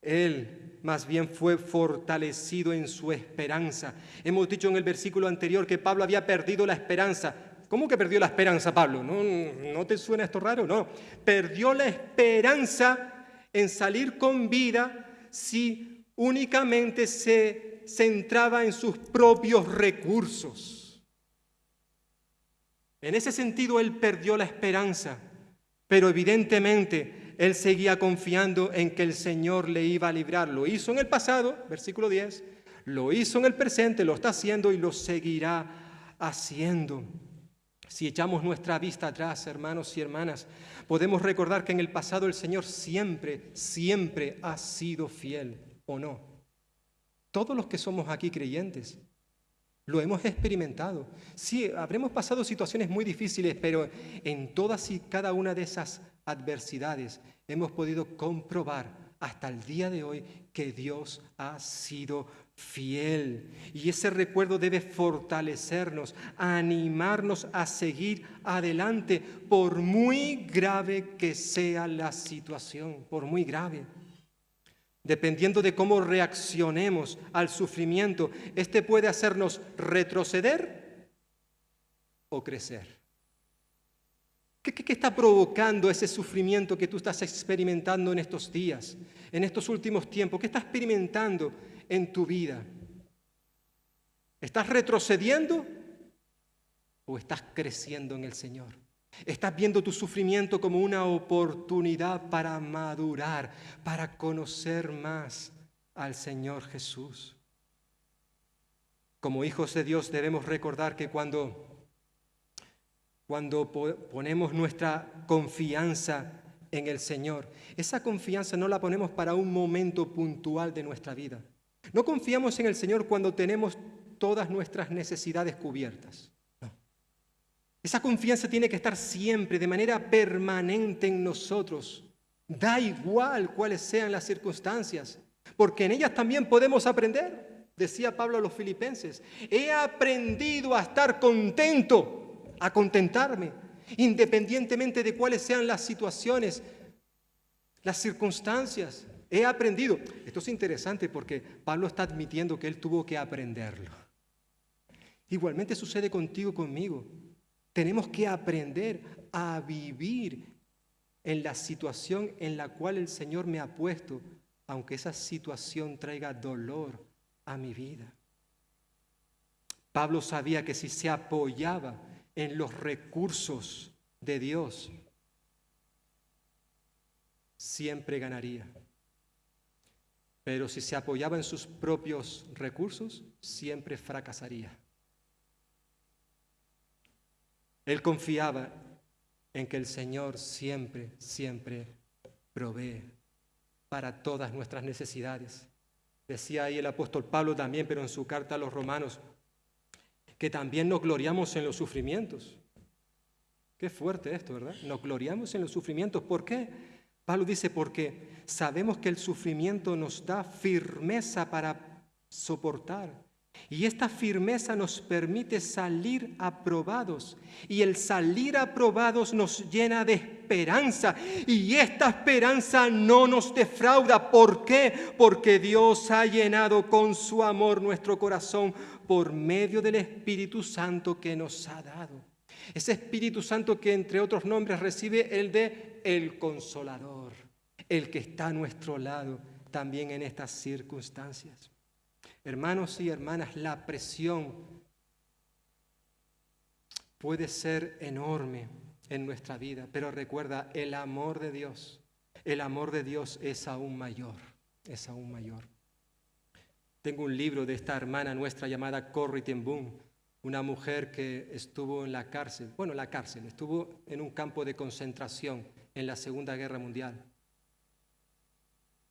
él más bien fue fortalecido en su esperanza. Hemos dicho en el versículo anterior que Pablo había perdido la esperanza. ¿Cómo que perdió la esperanza, Pablo? ¿No te suena esto raro? No. Perdió la esperanza en salir con vida si únicamente se centraba en sus propios recursos. En ese sentido, él perdió la esperanza, pero evidentemente él seguía confiando en que el Señor le iba a librar. Lo hizo en el pasado, versículo 10, lo hizo en el presente, lo está haciendo y lo seguirá haciendo. Si echamos nuestra vista atrás, hermanos y hermanas, podemos recordar que en el pasado el Señor siempre ha sido fiel, ¿o no? Todos los que somos aquí creyentes lo hemos experimentado. Sí, habremos pasado situaciones muy difíciles, pero en todas y cada una de esas adversidades hemos podido comprobar hasta el día de hoy que Dios ha sido fiel. Y ese recuerdo debe fortalecernos, animarnos a seguir adelante, por muy grave que sea la situación, por muy grave. Dependiendo de cómo reaccionemos al sufrimiento, este puede hacernos retroceder o crecer. ¿Qué está provocando ese sufrimiento que tú estás experimentando en estos días, en estos últimos tiempos? ¿Qué estás experimentando en tu vida? ¿Estás retrocediendo o estás creciendo en el Señor? ¿Estás viendo tu sufrimiento como una oportunidad para madurar, para conocer más al Señor Jesús? Como hijos de Dios debemos recordar que cuando ponemos nuestra confianza en el Señor, esa confianza no la ponemos para un momento puntual de nuestra vida. No confiamos en el Señor cuando tenemos todas nuestras necesidades cubiertas. No. Esa confianza tiene que estar siempre, de manera permanente en nosotros. Da igual cuáles sean las circunstancias, porque en ellas también podemos aprender. Decía Pablo a los filipenses, he aprendido a estar contento, a contentarme, independientemente de cuáles sean las situaciones, las circunstancias. He aprendido. Esto es interesante porque Pablo está admitiendo que él tuvo que aprenderlo. Igualmente sucede contigo, conmigo. Tenemos que aprender a vivir en la situación en la cual el Señor me ha puesto, aunque esa situación traiga dolor a mi vida. Pablo sabía que si se apoyaba en los recursos de Dios, siempre ganaría. Pero si se apoyaba en sus propios recursos, siempre fracasaría. Él confiaba en que el Señor siempre, siempre provee para todas nuestras necesidades. Decía ahí el apóstol Pablo también, pero en su carta a los Romanos, que también nos gloriamos en los sufrimientos. Qué fuerte esto, ¿verdad? Nos gloriamos en los sufrimientos. ¿Por qué? Pablo dice, porque sabemos que el sufrimiento nos da firmeza para soportar. Y esta firmeza nos permite salir aprobados. Y el salir aprobados nos llena de esperanza. Y esta esperanza no nos defrauda. ¿Por qué? Porque Dios ha llenado con su amor nuestro corazón por medio del Espíritu Santo que nos ha dado. Ese Espíritu Santo que entre otros nombres recibe el de el Consolador, el que está a nuestro lado también en estas circunstancias. Hermanos y hermanas, la presión puede ser enorme en nuestra vida, pero recuerda, el amor de Dios es aún mayor, es aún mayor. Tengo un libro de esta hermana nuestra llamada Corrie ten Boom, una mujer que estuvo en la cárcel, estuvo en un campo de concentración en la Segunda Guerra Mundial.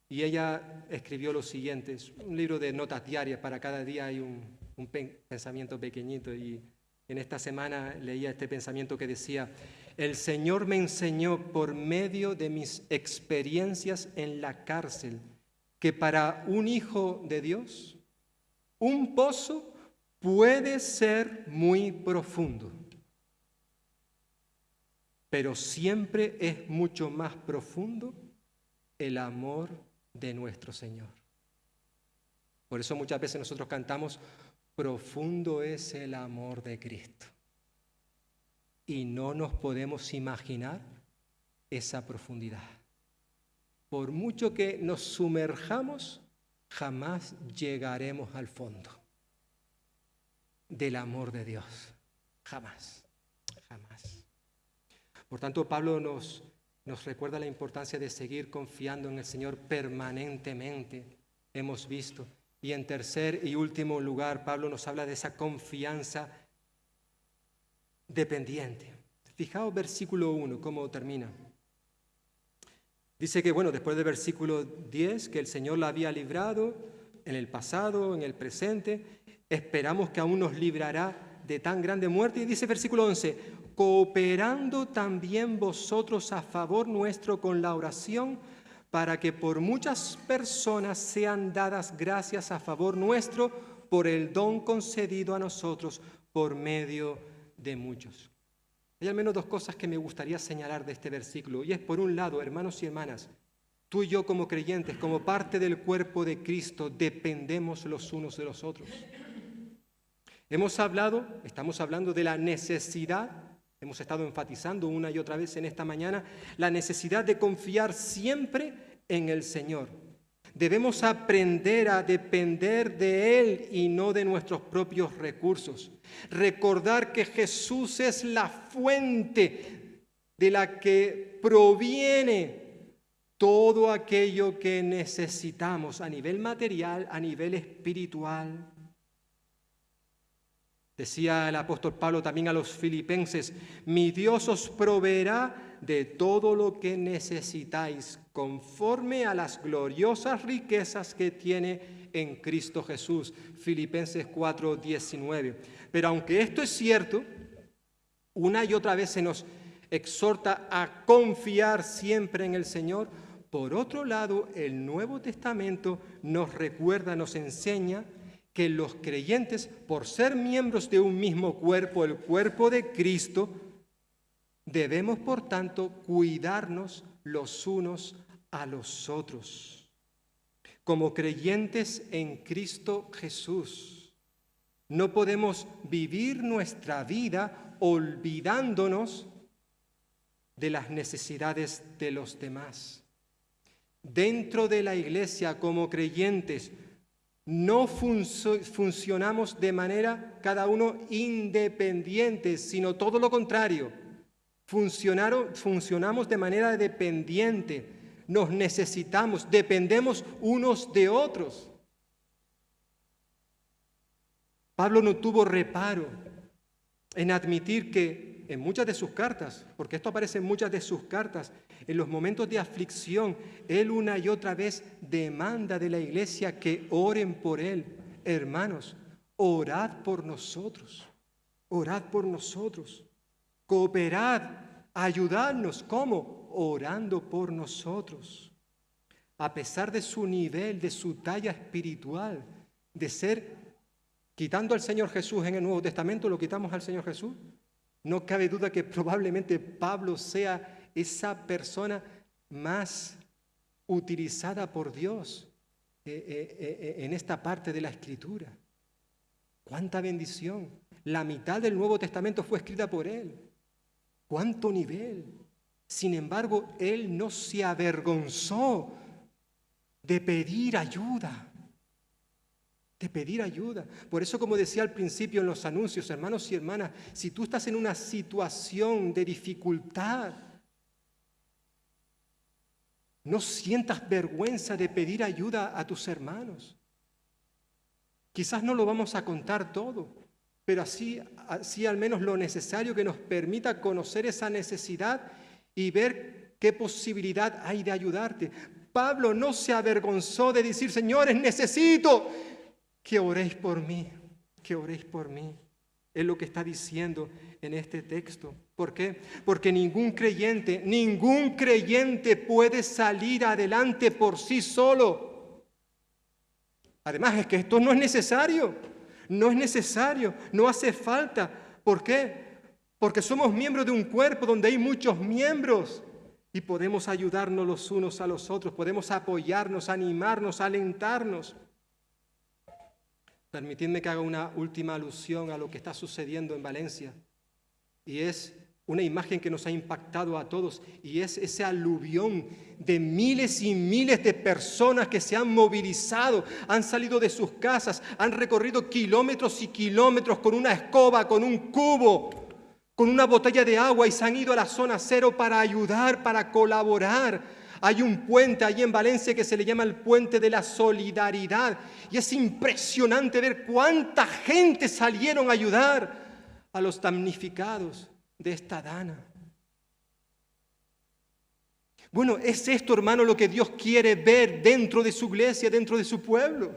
Y ella escribió lo siguiente, es un libro de notas diarias, para cada día hay un pensamiento pequeñito, y en esta semana leía este pensamiento que decía: el Señor me enseñó por medio de mis experiencias en la cárcel que para un hijo de Dios, un pozo puede ser muy profundo, pero siempre es mucho más profundo el amor de nuestro Señor. Por eso muchas veces nosotros cantamos: profundo es el amor de Cristo. Y no nos podemos imaginar esa profundidad. Por mucho que nos sumerjamos, jamás llegaremos al fondo del amor de Dios. Jamás, jamás. Por tanto, Pablo nos recuerda la importancia de seguir confiando en el Señor permanentemente, hemos visto. Y en tercer y último lugar, Pablo nos habla de esa confianza dependiente. Fijaos versículo 1, cómo termina. Dice que, después del versículo 10, que el Señor la había librado en el pasado, en el presente, esperamos que aún nos librará de tan grande muerte. Y dice versículo 11, cooperando también vosotros a favor nuestro con la oración, para que por muchas personas sean dadas gracias a favor nuestro por el don concedido a nosotros por medio de muchos. Hay al menos dos cosas que me gustaría señalar de este versículo, y es, por un lado, hermanos y hermanas, tú y yo como creyentes, como parte del cuerpo de Cristo, dependemos los unos de los otros. Estamos hablando de la necesidad, hemos estado enfatizando una y otra vez en esta mañana, la necesidad de confiar siempre en el Señor. Debemos aprender a depender de Él y no de nuestros propios recursos. Recordar que Jesús es la fuente de la que proviene todo aquello que necesitamos a nivel material, a nivel espiritual. Decía el apóstol Pablo también a los filipenses: mi Dios os proveerá de todo lo que necesitáis, conforme a las gloriosas riquezas que tiene en Cristo Jesús. Filipenses 4:19. Pero aunque esto es cierto, una y otra vez se nos exhorta a confiar siempre en el Señor. Por otro lado, el Nuevo Testamento nos recuerda, nos enseña que los creyentes, por ser miembros de un mismo cuerpo, el cuerpo de Cristo, debemos, por tanto, cuidarnos los unos a los otros. Como creyentes en Cristo Jesús, no podemos vivir nuestra vida olvidándonos de las necesidades de los demás. Dentro de la iglesia, como creyentes, no funcionamos de manera cada uno independiente, sino todo lo contrario. Funcionamos de manera dependiente. Nos necesitamos, dependemos unos de otros. Pablo no tuvo reparo en admitir que en muchas de sus cartas, porque esto aparece en muchas de sus cartas, en los momentos de aflicción, él una y otra vez demanda de la iglesia que oren por él. Hermanos, orad por nosotros, cooperad, ayudadnos. ¿Cómo? Orando por nosotros. A pesar de su nivel, de su talla espiritual, de ser, quitando al Señor Jesús en el Nuevo Testamento, ¿lo quitamos al Señor Jesús? No cabe duda que probablemente Pablo sea esa persona más utilizada por Dios en esta parte de la Escritura. ¡Cuánta bendición! La mitad del Nuevo Testamento fue escrita por él. ¡Cuánto nivel! Sin embargo, él no se avergonzó de pedir ayuda. Por eso, como decía al principio en los anuncios, hermanos y hermanas, si tú estás en una situación de dificultad, no sientas vergüenza de pedir ayuda a tus hermanos. Quizás no lo vamos a contar todo, pero así al menos lo necesario que nos permita conocer esa necesidad y ver qué posibilidad hay de ayudarte. Pablo no se avergonzó de decir: señores, necesito que oréis por mí, Es lo que está diciendo en este texto. ¿Por qué? Porque ningún creyente puede salir adelante por sí solo. Además, es que esto no es necesario, no hace falta. ¿Por qué? Porque somos miembros de un cuerpo donde hay muchos miembros y podemos ayudarnos los unos a los otros, podemos apoyarnos, animarnos, alentarnos. Permitidme que haga una última alusión a lo que está sucediendo en Valencia, y es una imagen que nos ha impactado a todos, y es ese aluvión de miles y miles de personas que se han movilizado, han salido de sus casas, han recorrido kilómetros y kilómetros con una escoba, con un cubo, con una botella de agua, y se han ido a la zona cero para ayudar, para colaborar. Hay un puente allí en Valencia que se le llama el Puente de la Solidaridad, y es impresionante ver cuánta gente salieron a ayudar a los damnificados de esta dana. Bueno, es esto, hermano, lo que Dios quiere ver dentro de su iglesia, dentro de su pueblo.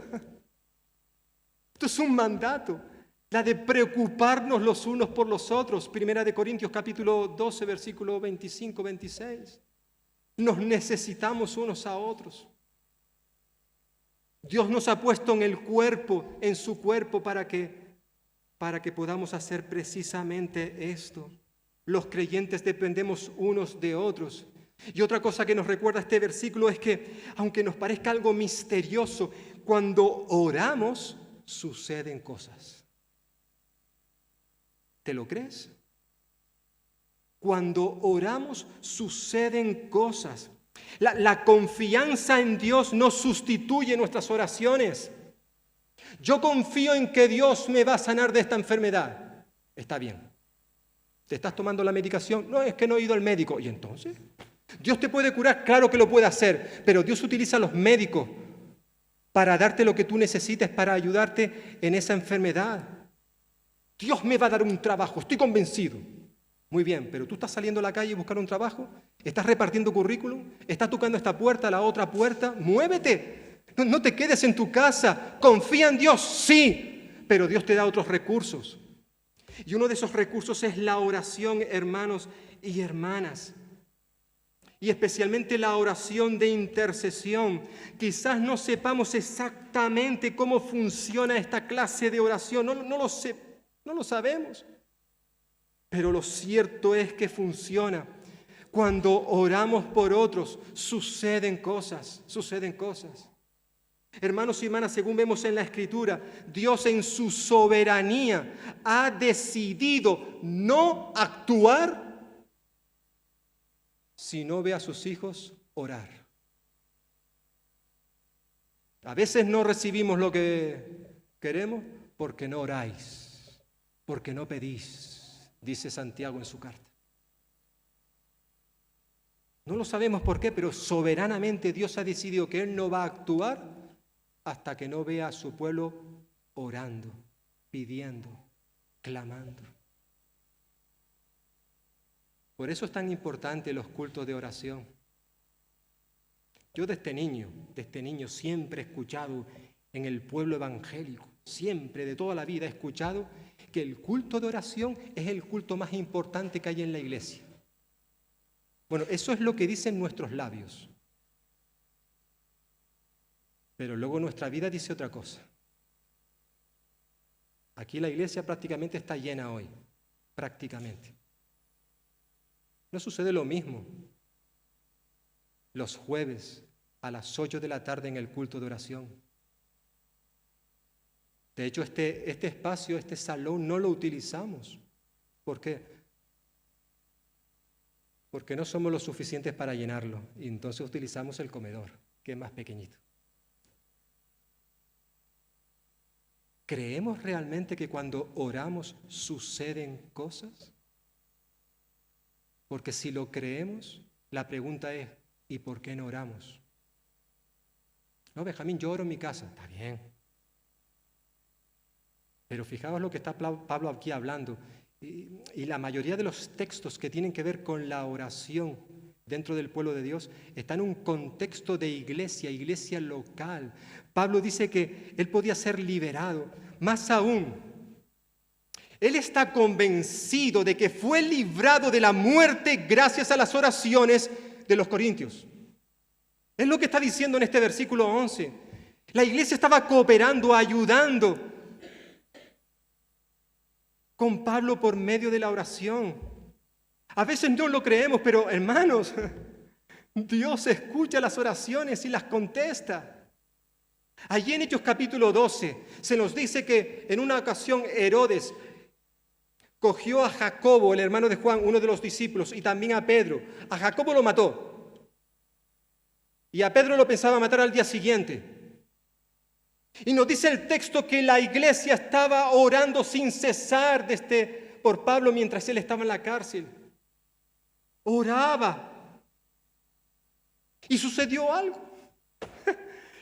Esto es un mandato, la de preocuparnos los unos por los otros. Primera de Corintios capítulo 12, versículo 25-26. Nos necesitamos unos a otros. Dios nos ha puesto en el cuerpo, en su cuerpo, para que podamos hacer precisamente esto. Los creyentes dependemos unos de otros. Y otra cosa que nos recuerda este versículo es que, aunque nos parezca algo misterioso, cuando oramos suceden cosas. ¿Te lo crees? Cuando oramos suceden cosas. La confianza en Dios no sustituye nuestras oraciones. Yo confío en que Dios me va a sanar de esta enfermedad. Está bien. ¿Te estás tomando la medicación? No, es que no he ido al médico. ¿Y entonces? ¿Dios te puede curar? Claro que lo puede hacer, pero Dios utiliza a los médicos para darte lo que tú necesites, para ayudarte en esa enfermedad. Dios me va a dar un trabajo, estoy convencido. Muy bien, pero tú estás saliendo a la calle a buscar un trabajo, estás repartiendo currículum, estás tocando esta puerta, la otra puerta. ¡Muévete! No te quedes en tu casa. Confía en Dios, sí, pero Dios te da otros recursos. Y uno de esos recursos es la oración, hermanos y hermanas. Y especialmente la oración de intercesión. Quizás no sepamos exactamente cómo funciona esta clase de oración, no lo sabemos. Pero lo cierto es que funciona. Cuando oramos por otros, suceden cosas. Hermanos y hermanas, según vemos en la Escritura, Dios en su soberanía ha decidido no actuar si no ve a sus hijos orar. A veces no recibimos lo que queremos porque no oráis, porque no pedís, dice Santiago en su carta. No lo sabemos por qué, pero soberanamente Dios ha decidido que Él no va a actuar hasta que no vea a su pueblo orando, pidiendo, clamando. Por eso es tan importante los cultos de oración. Yo desde niño siempre he escuchado en el pueblo evangélico, siempre de toda la vida he escuchado que el culto de oración es el culto más importante que hay en la iglesia. Bueno, eso es lo que dicen nuestros labios. Pero luego nuestra vida dice otra cosa. Aquí la iglesia prácticamente está llena hoy, prácticamente. No sucede lo mismo los jueves a las 8 de la tarde en el culto de oración. De hecho, este espacio, este salón, no lo utilizamos. ¿Por qué? Porque no somos lo suficientes para llenarlo. Y entonces utilizamos el comedor, que es más pequeñito. ¿Creemos realmente que cuando oramos suceden cosas? Porque si lo creemos, la pregunta es, ¿y por qué no oramos? No, Benjamín, yo oro en mi casa. Está bien. Pero fijaos lo que está Pablo aquí hablando. Y la mayoría de los textos que tienen que ver con la oración dentro del pueblo de Dios está en un contexto de iglesia local. Pablo dice que él podía ser liberado. Más aún, él está convencido de que fue librado de la muerte gracias a las oraciones de los corintios. Es lo que está diciendo en este versículo 11. La iglesia estaba cooperando, ayudando con Pablo por medio de la oración. A veces no lo creemos, pero hermanos, Dios escucha las oraciones y las contesta. Allí en Hechos capítulo 12 se nos dice que en una ocasión Herodes cogió a Jacobo, el hermano de Juan, uno de los discípulos, y también a Pedro. A Jacobo lo mató. Y a Pedro lo pensaba matar al día siguiente. Y nos dice el texto que la iglesia estaba orando sin cesar por Pablo mientras él estaba en la cárcel. Oraba. Y sucedió algo.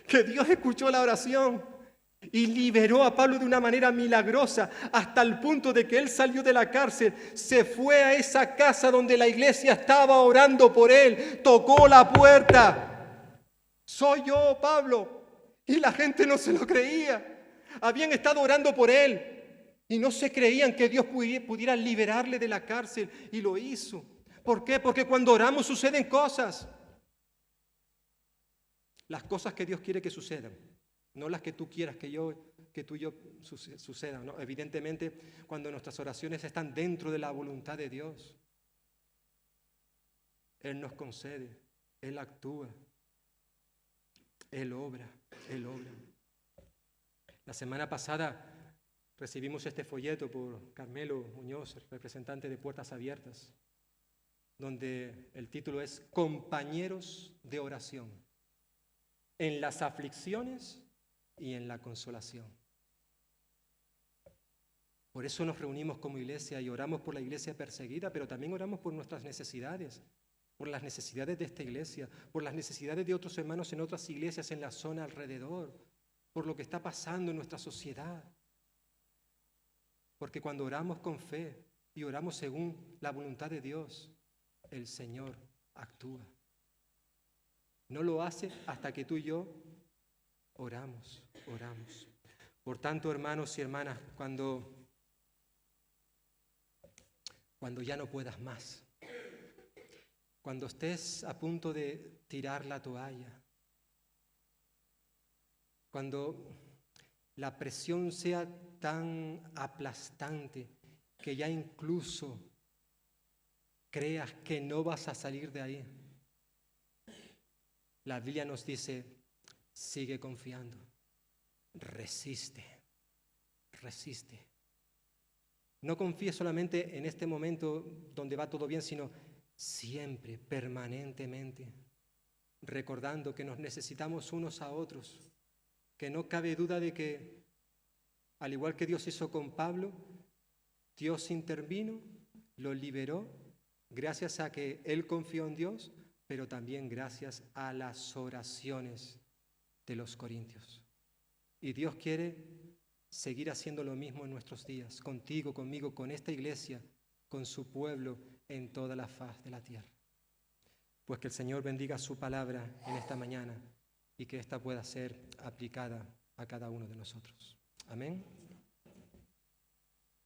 Que Dios escuchó la oración y liberó a Pablo de una manera milagrosa, hasta el punto de que él salió de la cárcel, se fue a esa casa donde la iglesia estaba orando por él, tocó la puerta. Soy yo, Pablo. Y la gente no se lo creía. Habían estado orando por él y no se creían que Dios pudiera liberarle de la cárcel, y lo hizo. ¿Por qué? Porque cuando oramos suceden cosas. Las cosas que Dios quiere que sucedan, no las que tú quieras que tú y yo sucedan, ¿no? Evidentemente, cuando nuestras oraciones están dentro de la voluntad de Dios, Él nos concede, Él actúa, Él obra, Él obra. La semana pasada recibimos este folleto por Carmelo Muñoz, representante de Puertas Abiertas, donde el título es Compañeros de Oración, en las aflicciones y en la consolación. Por eso nos reunimos como iglesia y oramos por la iglesia perseguida, pero también oramos por nuestras necesidades, por las necesidades de esta iglesia, por las necesidades de otros hermanos en otras iglesias en la zona alrededor, por lo que está pasando en nuestra sociedad. Porque cuando oramos con fe y oramos según la voluntad de Dios, el Señor actúa. No lo hace hasta que tú y yo oramos. Por tanto, hermanos y hermanas, cuando ya no puedas más, cuando estés a punto de tirar la toalla, cuando la presión sea tan aplastante que ya incluso creas que no vas a salir de ahí, la Biblia nos dice, sigue confiando, resiste. No confíes solamente en este momento donde va todo bien, sino siempre, permanentemente, recordando que nos necesitamos unos a otros, que no cabe duda de que, al igual que Dios hizo con Pablo, Dios intervino, lo liberó, gracias a que él confió en Dios, pero también gracias a las oraciones de los corintios. Y Dios quiere seguir haciendo lo mismo en nuestros días, contigo, conmigo, con esta iglesia, con su pueblo en toda la faz de la tierra. Pues que el Señor bendiga su palabra en esta mañana y que ésta pueda ser aplicada a cada uno de nosotros. Amén.